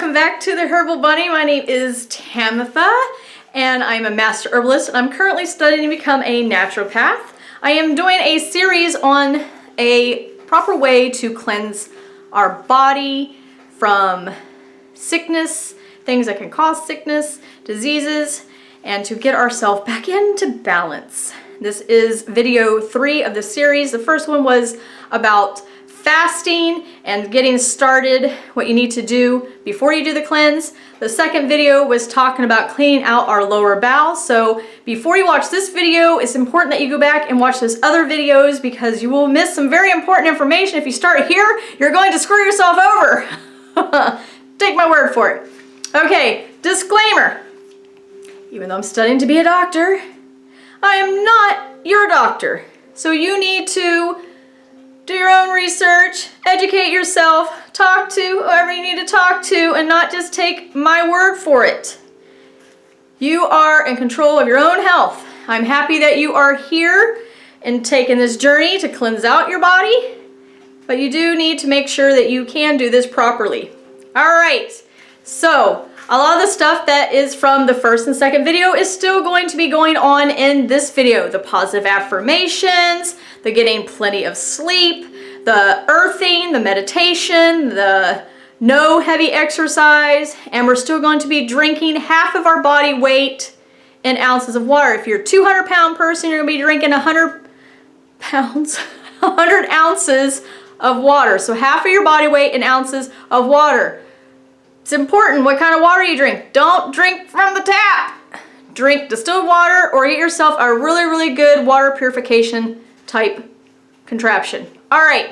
welcome back to the Herbal Bunny. My name is Tamitha and I'm a master herbalist and I'm currently studying to become a naturopath. I am doing a series on a proper way to cleanse our body from sickness, things that can cause sickness, diseases, and to get ourselves back into balance. This is video 3 of the series. The first one was about fasting and getting started, what you need to do before you do the cleanse. The second video was talking about cleaning out our lower bowel. So before you watch this video, it's important that you go back and watch those other videos because you will miss some very important information. If you start here, you're going to screw yourself over. Take my word for it. Okay, disclaimer. Even though I'm studying to be a doctor, I am not your doctor. So you need to do your own research, educate yourself, talk to whoever you need to talk to, and not just take my word for it. You are in control of your own health. I'm happy that you are here and taking this journey to cleanse out your body, but you do need to make sure that you can do this properly. All right, so a lot of the stuff that is from the first and second video is still going to be going on in this video. The positive affirmations, the getting plenty of sleep, the earthing, the meditation, the no heavy exercise, and we're still going to be drinking half of our body weight in ounces of water. If you're a 200-pound person, you're going to be drinking 100 ounces of water. So half of your body weight in ounces of water. It's important what kind of water you drink. Don't drink from the tap. Drink distilled water or get yourself a really, really good water purification type contraption. All right.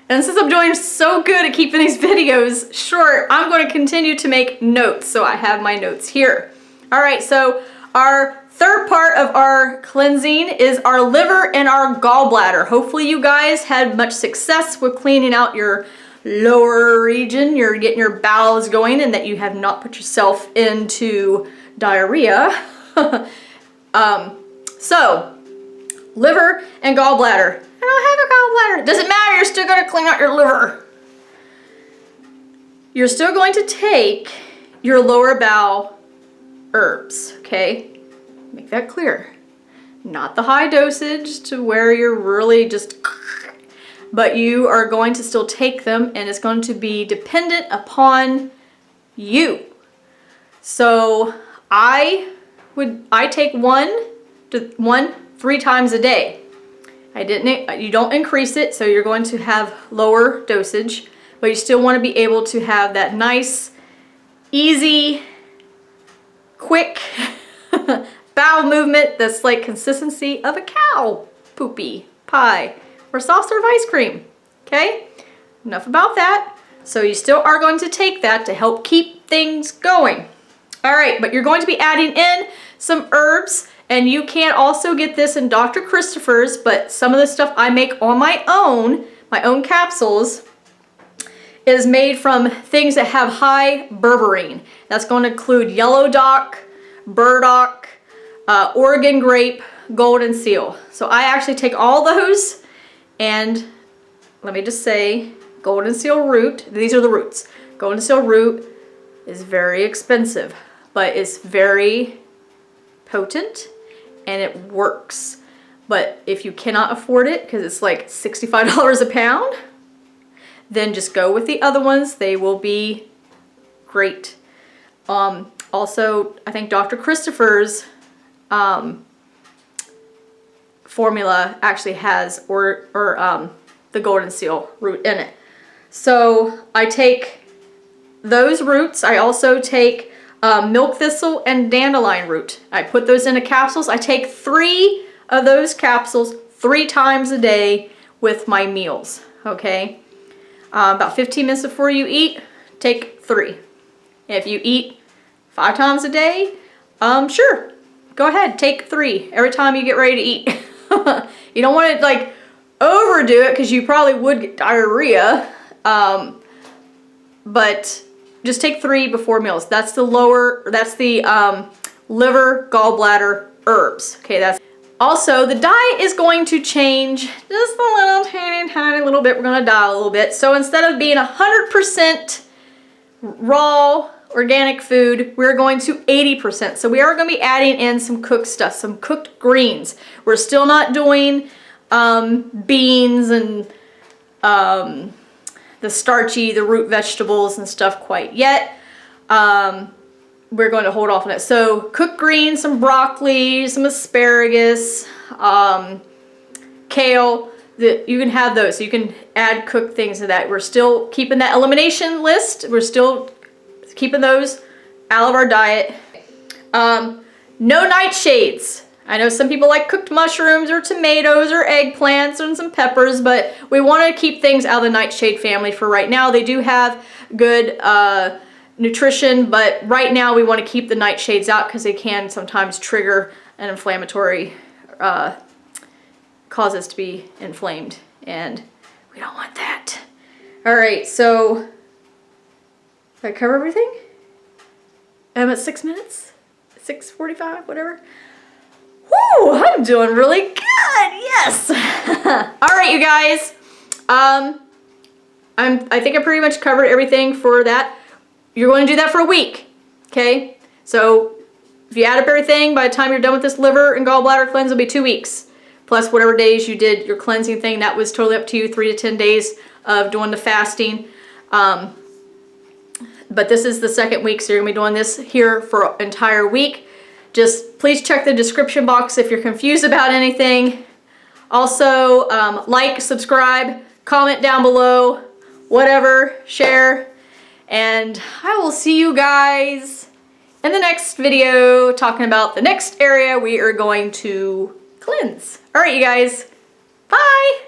And since I'm doing so good at keeping these videos short, I'm going to continue to make notes. So I have my notes here. All right, so our third part of our cleansing is our liver and our gallbladder. Hopefully you guys had much success with cleaning out your lower region. You're getting your bowels going and that you have not put yourself into diarrhea. So, liver and gallbladder. I don't have a gallbladder. Doesn't matter, you're still going to clean out your liver. You're still going to take your lower bowel herbs, okay? Make that clear. Not the high dosage to where you're really just, but you are going to still take them and it's going to be dependent upon you. So I take 3 times a day. You don't increase it, so you're going to have lower dosage, but you still want to be able to have that nice, easy, quick bowel movement that's like consistency of a cow poopy pie or soft serve ice cream. Okay? Enough about that. So you still are going to take that to help keep things going. All right, but you're going to be adding in some herbs. And you can also get this in Dr. Christopher's, but some of the stuff I make on my own capsules, is made from things that have high berberine. That's going to include yellow dock, burdock, Oregon grape, golden seal. So I actually take all those and let me just say, golden seal root, these are the roots. Golden seal root is very expensive, but it's very potent and it works. But if you cannot afford it, because it's like $65 a pound, then just go with the other ones. They will be great. Also, I think Dr. Christopher's formula actually has the golden seal root in it. So I take those roots. I also take milk thistle and dandelion root. I put those into capsules. I take 3 of those capsules 3 times a day with my meals, okay? About 15 minutes before you eat, take 3. If you eat 5 times a day, sure, go ahead, take 3 every time you get ready to eat. You don't want to like overdo it because you probably would get diarrhea, but just take 3 before meals. That's the liver, gallbladder, herbs. Okay, that's also the diet is going to change just a little little bit, we're gonna dial a little bit. So instead of being 100% raw organic food, we're going to 80%. So we are going to be adding in some cooked stuff, some cooked greens. We're still not doing beans and the starchy, the root vegetables and stuff quite yet. We're going to hold off on it. So cooked greens, some broccoli, some asparagus, kale. You can have those. So you can add cooked things to that. We're still keeping that elimination list. We're still keeping those out of our diet. No nightshades. I know some people like cooked mushrooms or tomatoes or eggplants and some peppers, but we want to keep things out of the nightshade family for right now. They do have good nutrition, but right now we want to keep the nightshades out because they can sometimes trigger an inflammatory, cause us to be inflamed, and we don't want that. All right, so did I cover everything? I'm at 6 minutes, 6:45, whatever. Woo, I'm doing really good, yes. All right, you guys, I think I pretty much covered everything for that. You're going to do that for a week, okay? So if you add up everything, by the time you're done with this liver and gallbladder cleanse, it'll be 2 weeks. Plus whatever days you did your cleansing thing, that was totally up to you, 3 to 10 days of doing the fasting. But this is the second week, so you're gonna be doing this here for an entire week. Just please check the description box if you're confused about anything. Also, like, subscribe, comment down below, whatever, share, and I will see you guys in the next video talking about the next area we are going to cleanse. All right, you guys, bye.